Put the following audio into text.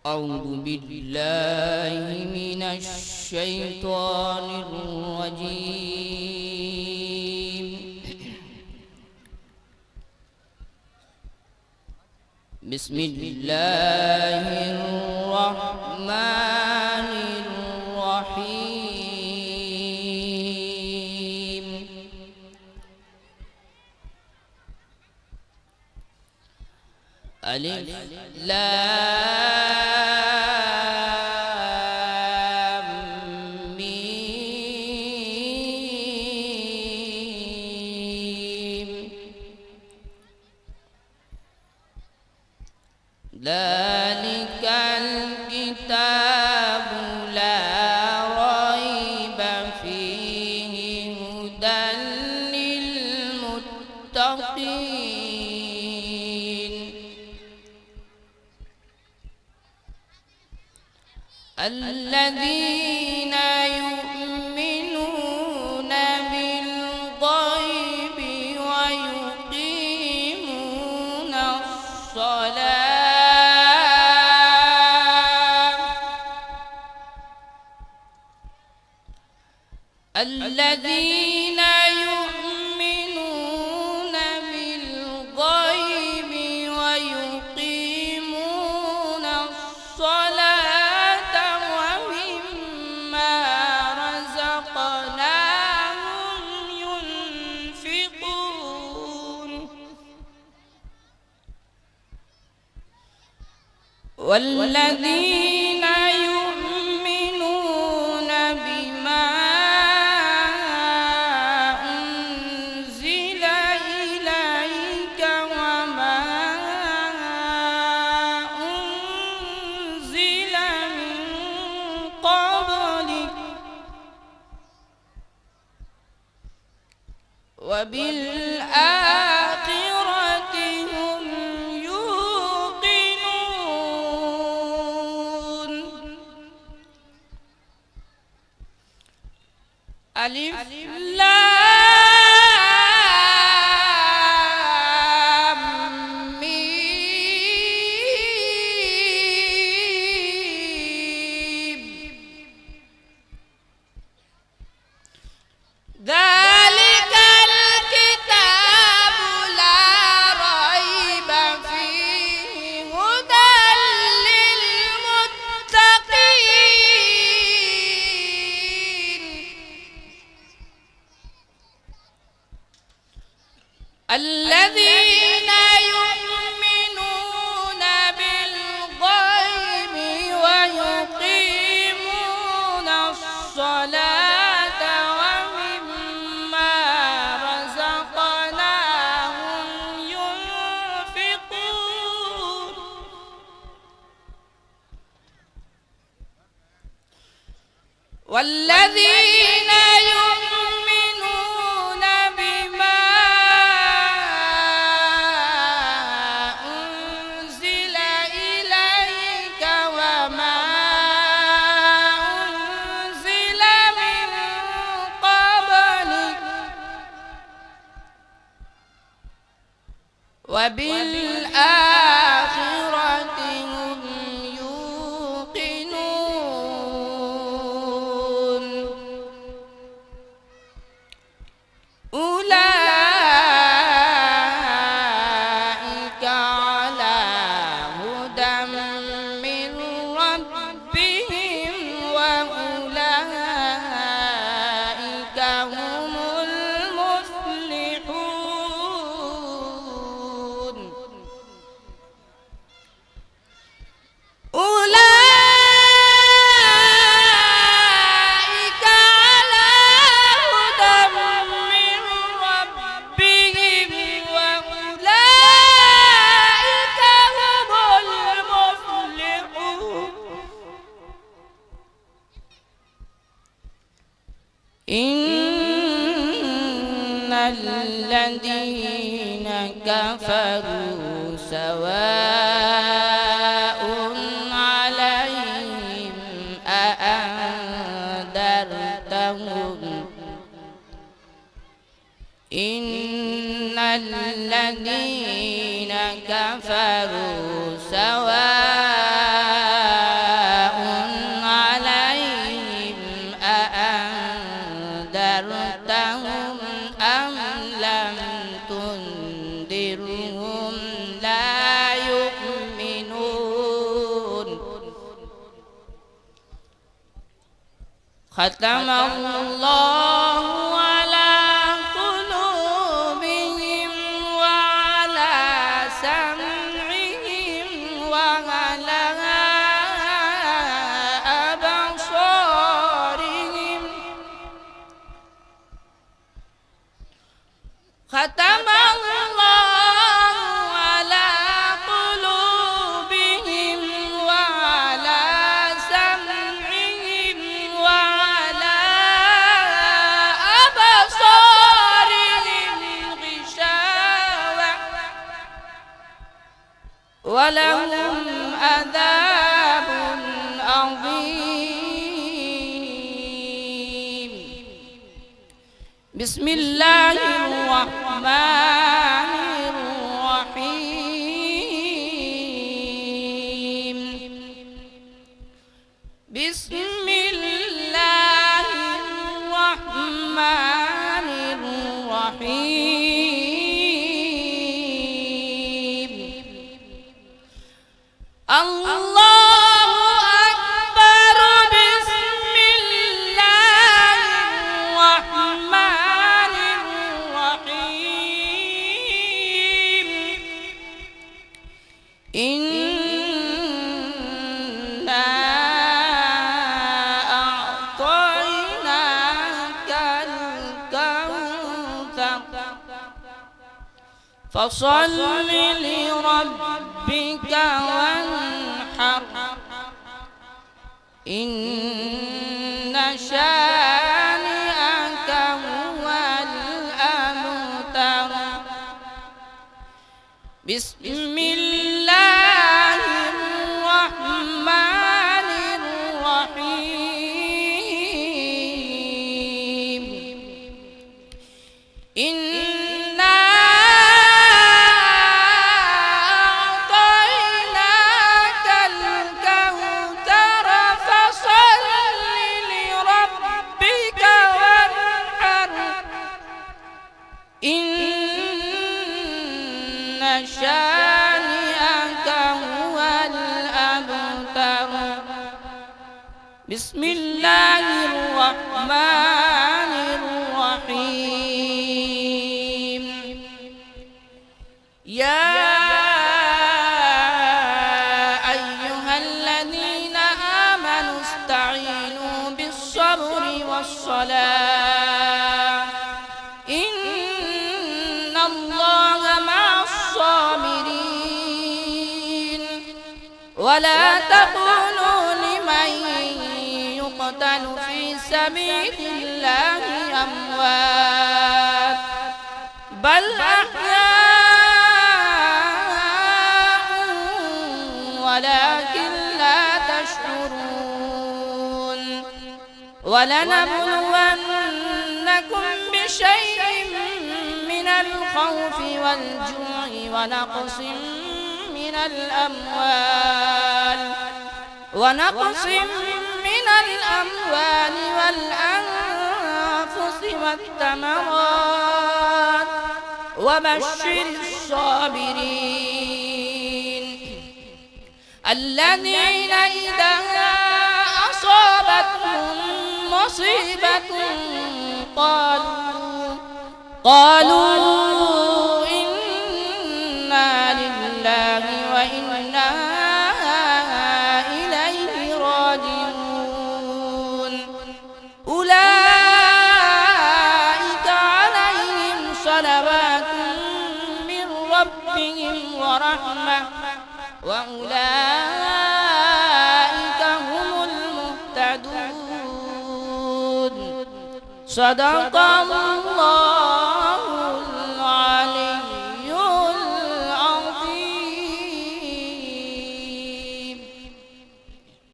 أعوذ بالله من الشيطان الرجيم. بسم الله الرحمن الرحيم. ألف لام ميم. ذلك الكتاب لا ريب فيه هدى للمتقين الذين يؤمنون بالغيب ويقيمون الصلاة الذين يؤمنون بالغيب ويقيمون الصلاة ومما رزقناهم ينفقون والذين يؤمنون بما أنزل إليك وما أنزل من قبلك وبالآخرة هم يوقنون. ألف لام ميم. ذلك الكتاب لا ريب فيه هدى للمتقين الذين يؤمنون بالغيب ويقيمون الصلاة ومما رزقناهم ينفقون والذين يؤمنون بما أنزل إليك وما أنزل من قبلك وبالآخرة هم يوقنون. أولئك على هدى من ربهم وأولئك هم المفلحون. أولئك على هدى من ربهم وأولئك هم المفلحون. إن الذين كفروا سواء عليهم أأنذرتهم إن الذين كفروا سواء ختم الله على قلوبهم وعلى سمعهم وعلى أبصارهم ختم الله على قلوبهم وعلى سمعهم وعلى أبصارهم غشاوة ولهم عذاب عظيم. بسم الله الرحمن الرحيم. بسم الله الرحمن الرحيم. الله أكبر. بسم الله الرحمن الرحيم. إنا أعطيناك الكوثر فصل لربك وانحر إن شانئك هو الأبتر. بسم الله الرحمن الرحيم. إنا أعطيناك الكوثر فصل لربك وانحر إن شانئك هو الأبتر. بسم الله الرحمن الرحيم. يا أيها الذين آمنوا استعينوا بالصبر والصلاة إن الله مع الصابرين. ولا تقولوا لمن يقتل في سبيل الله أموات بل أحياء ولكن لا تشعرون. ولنبلونكم بشيء من الخوف والجوع ونقص من الأموال والأنفس والثمرات وبشر الصابرين الذين إذا أصابتهم مصيبة قالوا إنا لله وإنا إليه راجعون. أولئك عليهم صلوات من ربهم ورحمة وأولئك هم المهتدون. صدق الله